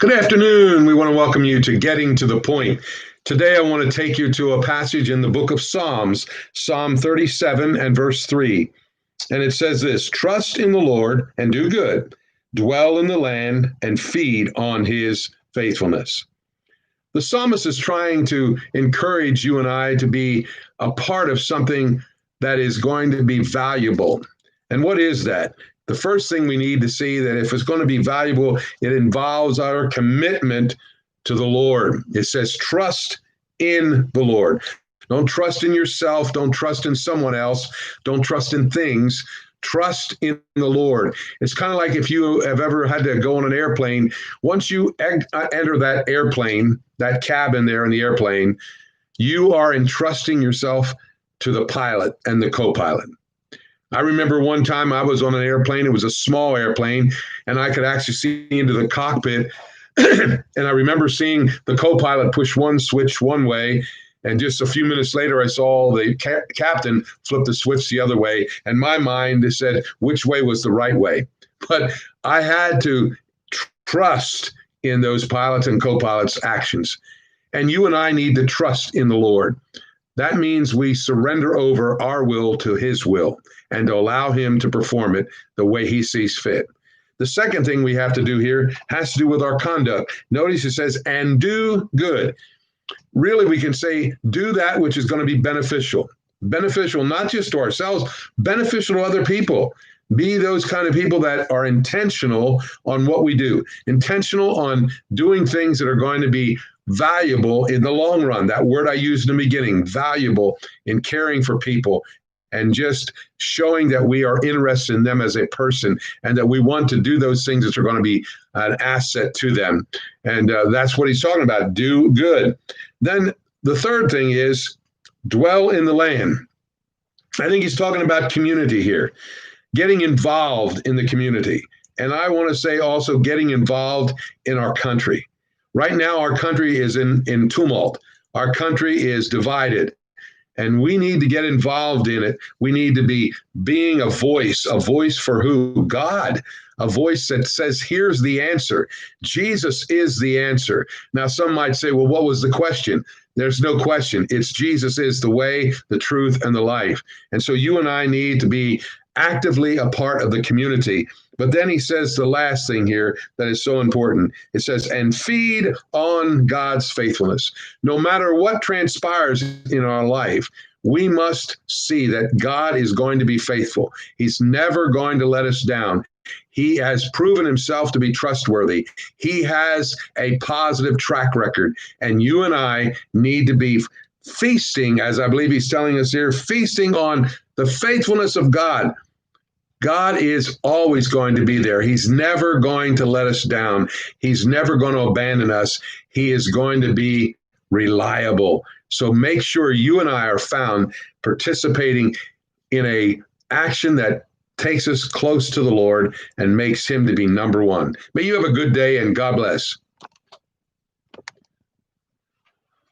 Good afternoon. We want to welcome you to Getting to the Point. Today, I want to take you to a passage in the book of Psalms, Psalm 37 and verse 3. And it says this: Trust in the Lord and do good, dwell in the land and feed on his faithfulness. The psalmist is trying to encourage you and I to be a part of something that is going to be valuable. And what is that? The first thing we need to see that if it's going to be valuable, it involves our commitment to the Lord. It says, trust in the Lord. Don't trust in yourself. Don't trust in someone else. Don't trust in things. Trust in the Lord. It's kind of like if you have ever had to go on an airplane. Once you enter that airplane, that cabin there in the airplane, you are entrusting yourself to the pilot and the co-pilot. I remember one time I was on an airplane. It was a small airplane, and I could actually see into the cockpit. And I remember seeing the co-pilot push one switch one way, and just a few minutes later, I saw the captain flip the switch the other way. And my mind said which way was the right way. But I had to trust in those pilots and co-pilots' actions. And you and I need to trust in the Lord. That means we surrender over our will to his will and to allow him to perform it the way he sees fit. The second thing we have to do here has to do with our conduct. Notice it says, and do good. Really, we can say, do that which is going to be beneficial. Beneficial not just to ourselves, beneficial to other people. Be those kind of people that are intentional on what we do, intentional on doing things that are going to be valuable in the long run. That word I used in the beginning, valuable in caring for people and just showing that we are interested in them as a person and that we want to do those things that are going to be an asset to them. And that's what he's talking about. Do good. Then the third thing is dwell in the land. I think he's talking about community here, getting involved in the community. And I want to say also getting involved in our country. Right now, our country is in tumult. Our country is divided. And we need to get involved in it. We need to be being a voice for who? God, a voice that says, here's the answer. Jesus is the answer. Now, some might say, well, what was the question? There's no question. It's Jesus is the way, the truth, and the life. And so you and I need to be actively a part of the community. But then he says the last thing here that is so important. It says, and feed on God's faithfulness. No matter what transpires in our life, we must see that God is going to be faithful. He's never going to let us down. He has proven himself to be trustworthy. He has a positive track record. And you and I need to be feasting, as I believe he's telling us here, feasting on the faithfulness of God. God is always going to be there. He's never going to let us down. He's never going to abandon us. He is going to be reliable. So make sure you and I are found participating in a action that takes us close to the Lord and makes him to be number one. May you have a good day and God bless.